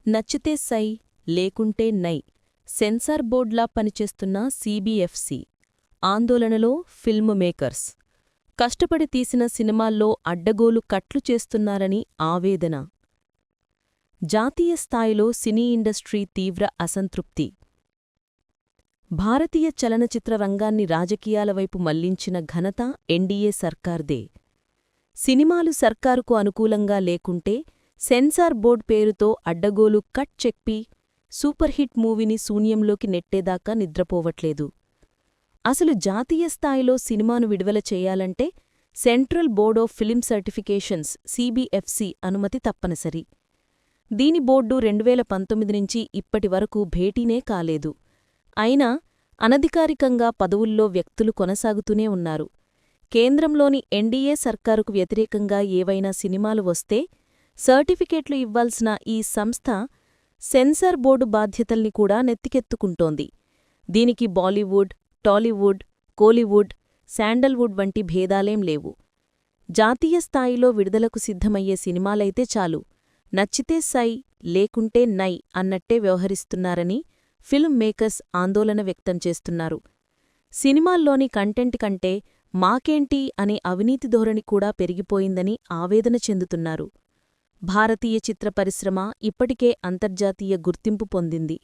నచ్చితే సై లేకుంటే నై సెన్సార్ బోర్డ్లా పనిచేస్తున్న సీబీఎఫ్సీ ఆందోళనలో ఫిల్మ్ మేకర్స్ కష్టపడి తీసిన సినిమాల్లో అడ్డగోలు కట్లు చేస్తున్నారని ఆవేదన. జాతీయ స్థాయిలో సినీ ఇండస్ట్రీ తీవ్ర అసంతృప్తి. భారతీయ చలనచిత్ర రంగాన్ని రాజకీయాల వైపు మళ్లించిన ఘనత ఎన్డీఏ సర్కార్దే. సినిమాలు సర్కారుకు అనుకూలంగా లేకుంటే సెన్సార్ బోర్డ్ పేరుతో అడ్డగోలు కట్ చెప్పి సూపర్హిట్ మూవీని శూన్యంలోకి నెట్టేదాకా నిద్రపోవట్లేదు. అసలు జాతీయ స్థాయిలో సినిమాను విడుదల చేయాలంటే central board of film certifications CBFC అనుమతి తప్పనిసరి. దీని బోర్డు 2019 నుంచి ఇప్పటివరకు భేటీనే కాలేదు. అయినా అనధికారికంగా పదవుల్లో వ్యక్తులు కొనసాగుతూనే ఉన్నారు. కేంద్రంలోని ఎన్డీఏ సర్కారుకు వ్యతిరేకంగా ఏవైనా సినిమాలు వస్తే సర్టిఫికేట్లు ఇవ్వాల్సిన ఈ సంస్థ సెన్సార్ బోర్డు బాధ్యతల్ని కూడా నెత్తికెత్తుకుంటోంది. దీనికి బాలీవుడ్, టాలీవుడ్, కోలీవుడ్, శాండల్వుడ్ వంటి భేదాలేం లేవు. జాతీయ స్థాయిలో విడుదలకు సిద్ధమయ్యే సినిమాలైతే చాలు, నచ్చితే సై లేకుంటే నై అన్నట్టే వ్యవహరిస్తున్నారని ఫిల్మ్ మేకర్స్ ఆందోళన వ్యక్తం చేస్తున్నారు. సినిమాల్లోని కంటెంట్ కంటే మాకేంటి అనే అవినీతి ధోరణి కూడా పెరిగిపోయిందని ఆవేదన చెందుతున్నారు. భారతీయ చిత్ర పరిశ్రమ ఇప్పటికే అంతర్జాతీయ గుర్తింపు పొందింది.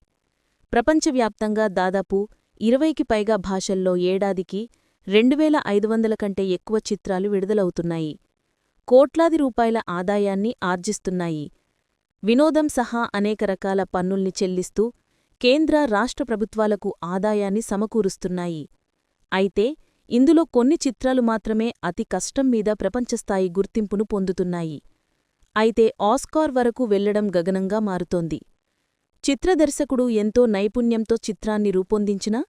ప్రపంచవ్యాప్తంగా దాదాపు 20కి పైగా భాషల్లో ఏడాదికి 2500 కంటే ఎక్కువ చిత్రాలు విడుదలవుతున్నాయి. కోట్లాది రూపాయల ఆదాయాన్ని ఆర్జిస్తున్నాయి. వినోదం సహా అనేక రకాల పన్నుల్ని చెల్లిస్తూ కేంద్ర, రాష్ట్ర ప్రభుత్వాలకు ఆదాయాన్ని సమకూరుస్తున్నాయి. అయితే ఇందులో కొన్ని చిత్రాలు మాత్రమే అతి కష్టం మీద ప్రపంచస్థాయి గుర్తింపును పొందుతున్నాయి. అయితే ఆస్కార్ వరకు వెళ్లడం గగనంగా మారుతోంది. చిత్రదర్శకుడు ఎంతో నైపుణ్యంతో చిత్రాన్ని రూపొందించినా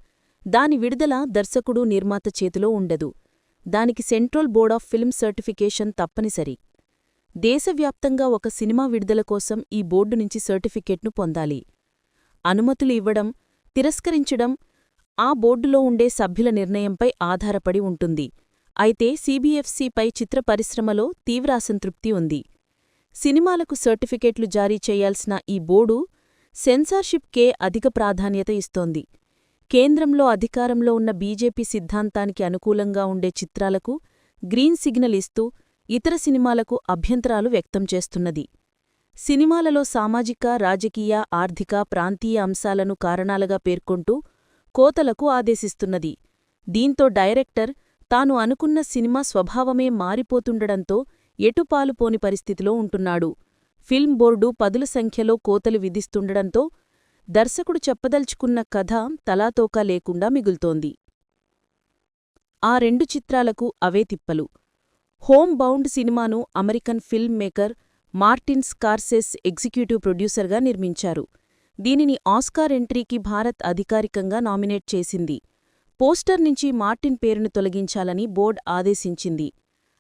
దాని విడుదల దర్శకుడు, నిర్మాత చేతిలో ఉండదు. దానికి central board of film certification తప్పనిసరి. దేశవ్యాప్తంగా ఒక సినిమా విడుదల కోసం ఈ బోర్డు నుంచి సర్టిఫికేట్ను పొందాలి. అనుమతులు ఇవ్వడం, తిరస్కరించడం ఆ బోర్డులో ఉండే సభ్యుల నిర్ణయంపై ఆధారపడి ఉంటుంది. అయితే సీబీఎఫ్సీపై చిత్ర పరిశ్రమలో తీవ్ర అసంతృప్తి ఉంది. సినిమాలకు సర్టిఫికేట్లు జారీ చేయాల్సిన ఈ బోర్డు సెన్సార్షిప్కే అధిక ప్రాధాన్యత ఇస్తోంది. కేంద్రంలో అధికారంలో ఉన్న బీజేపీ సిద్ధాంతానికి అనుకూలంగా ఉండే చిత్రాలకు గ్రీన్ సిగ్నల్ ఇస్తూ ఇతర సినిమాలకు అభ్యంతరాలు వ్యక్తం చేస్తున్నది. సినిమాలలో సామాజిక, రాజకీయ, ఆర్థిక, ప్రాంతీయ అంశాలను కారణాలుగా పేర్కొంటూ కోతలకు ఆదేశిస్తున్నది. దీంతో డైరెక్టర్ తాను అనుకున్న సినిమా స్వభావమే మారిపోతుండడంతో ఎటుపాలుపోని పరిస్థితిలో ఉంటున్నాడు. ఫిల్మ్ బోర్డు పదుల సంఖ్యలో కోతలు విధిస్తుండడంతో దర్శకుడు చెప్పదల్చుకున్న కథ తలాతోకా లేకుండా మిగులుతోంది. ఆ రెండు చిత్రాలకు అవే తిప్పలు. హోమ్ బౌండ్ సినిమాను American film maker Martin Scorsese executive ప్రొడ్యూసర్గా నిర్మించారు. దీనిని ఆస్కార్ ఎంట్రీకి భారత్ అధికారికంగా నామినేట్ చేసింది. పోస్టర్ నుంచి మార్టిన్ పేరును తొలగించాలని బోర్డ్ ఆదేశించింది.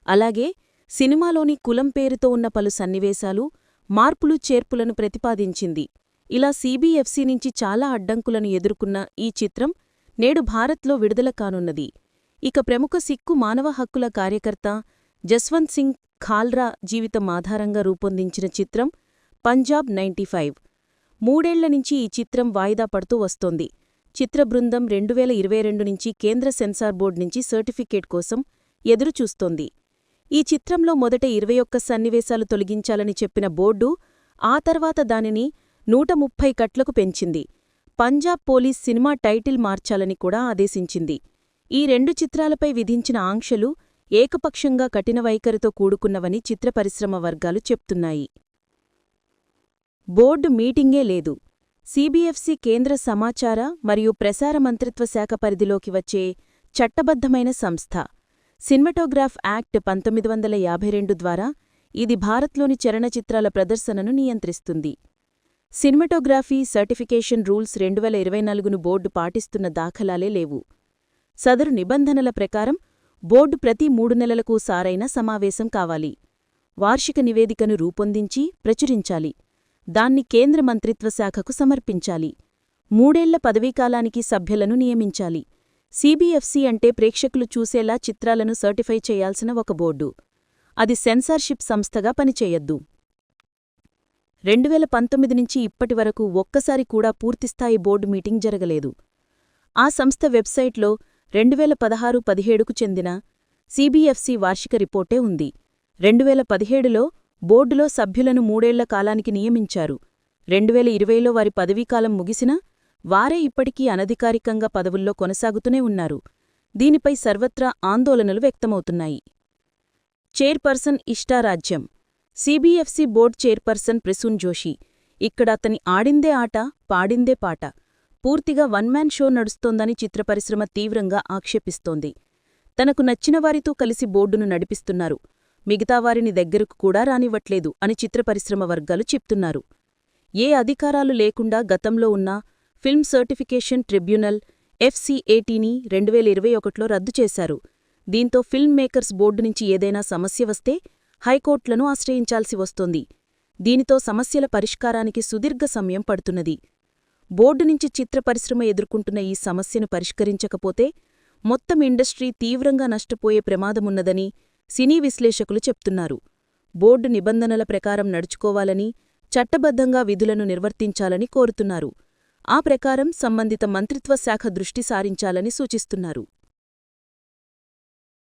అలాగే సినిమాలోని కులం పేరుతో ఉన్న పలు సన్నివేశాలు, మార్పులు చేర్పులను ప్రతిపాదించింది. ఇలా సీబీఎఫ్సీ నుంచి చాలా అడ్డంకులను ఎదుర్కొన్న ఈ చిత్రం నేడు భారత్లో విడుదల కానున్నది. ఇక ప్రముఖ సిక్కు మానవ హక్కుల కార్యకర్త జస్వంత్ సింగ్ ఖాల్రా జీవితం ఆధారంగా రూపొందించిన చిత్రం పంజాబ్ 95. 3 ఏళ్ల నుంచి ఈ చిత్రం వాయిదా పడుతూ వస్తోంది. చిత్ర బృందం 2022 నుంచి కేంద్ర సెన్సార్ బోర్డ్ నుంచి సర్టిఫికేట్ కోసం ఎదురుచూస్తోంది. ఈ చిత్రంలో మొదట 21 సన్నివేశాలు తొలగించాలని చెప్పిన బోర్డు ఆ తర్వాత దానిని 130 కట్లకు పెంచింది. పంజాబ్ పోలీస్ సినిమా టైటిల్ మార్చాలని కూడా ఆదేశించింది. ఈ రెండు చిత్రాలపై విధించిన ఆంక్షలు ఏకపక్షంగా కఠిన వైఖరితో కూడుకున్నవని చిత్ర పరిశ్రమ వర్గాలు చెప్తున్నాయి. బోర్డు మీటింగే లేదు. సీబీఎఫ్సీ కేంద్ర సమాచార మరియు ప్రసార మంత్రిత్వ శాఖ పరిధిలోకి వచ్చే చట్టబద్ధమైన సంస్థ. సినిమాటోగ్రాఫ్ యాక్ట్ 1952 ద్వారా ఇది భారత్లోని చలనచిత్రాల ప్రదర్శనను నియంత్రిస్తుంది. సినిమాటోగ్రఫీ సర్టిఫికేషన్ రూల్స్ 2024ను బోర్డు పాటిస్తున్న దాఖలాలే లేవు. సదరు నిబంధనల ప్రకారం బోర్డు ప్రతి 3 నెలలకు సారైన సమావేశం కావాలి. వార్షిక నివేదికను రూపొందించి ప్రచురించాలి. దాన్ని కేంద్ర మంత్రిత్వ శాఖకు సమర్పించాలి. 3 ఏళ్ల పదవీకాలానికి సభ్యులను నియమించాలి. సీబీఎఫ్సీ అంటే ప్రేక్షకులు చూసేలా చిత్రాలను సర్టిఫై చేయాల్సిన ఒక బోర్డు. అది సెన్సార్షిప్ సంస్థగా పనిచేయద్దు. 2019 నుంచి ఇప్పటివరకు ఒక్కసారి కూడా పూర్తిస్థాయి బోర్డు మీటింగ్ జరగలేదు. ఆ సంస్థ వెబ్సైట్లో 2016-17కు చెందిన సిబిఎఫ్సి వార్షిక రిపోర్టే ఉంది. 2017లో బోర్డులో సభ్యులను 3 ఏళ్ల కాలానికి నియమించారు. 2020లో వారి పదవీకాలం ముగిసినా వారే ఇప్పటికీ అనధికారికంగా పదవుల్లో కొనసాగుతూనే ఉన్నారు. దీనిపై సర్వత్రా ఆందోళనలు వ్యక్తమవుతున్నాయి. చైర్పర్సన్ ఇష్టారాజ్యం. CBFC board chairperson Prasoon Joshi. ఇక్కడ అతని ఆడిందే ఆట, పాడిందే పాట. పూర్తిగా వన్మ్యాన్ షో నడుస్తోందని చిత్రపరిశ్రమ తీవ్రంగా ఆక్షేపిస్తోంది. తనకు నచ్చినవారితో కలిసి బోర్డును నడిపిస్తున్నారు, మిగతావారిని దగ్గరకు కూడా రానివ్వట్లేదు అని చిత్రపరిశ్రమ వర్గాలు చెప్తున్నారు. ఏ అధికారాలు లేకుండా గతంలో ఉన్న ఫిల్మ్ సర్టిఫికేషన్ ట్రిబ్యునల్ FCATని 2021లో రద్దు చేశారు. దీంతో ఫిల్మ్ మేకర్స్ బోర్డు నుంచి ఏదైనా సమస్య వస్తే హైకోర్టులను ఆశ్రయించాల్సి వస్తోంది. దీనితో సమస్యల పరిష్కారానికి సుదీర్ఘ సమయం పడుతున్నది. బోర్డు నుంచి చిత్ర పరిశ్రమ ఎదుర్కొంటున్న ఈ సమస్యను పరిష్కరించకపోతే మొత్తం ఇండస్ట్రీ తీవ్రంగా నష్టపోయే ప్రమాదమున్నదని సినీ విశ్లేషకులు చెప్తున్నారు. బోర్డు నిబంధనల ప్రకారం నడుచుకోవాలని, చట్టబద్ధంగా విధులను నిర్వర్తించాలని కోరుతున్నారు. ఆ ప్రకారం సంబంధిత మంత్రిత్వ శాఖ దృష్టి సారించాలని సూచిస్తున్నారు.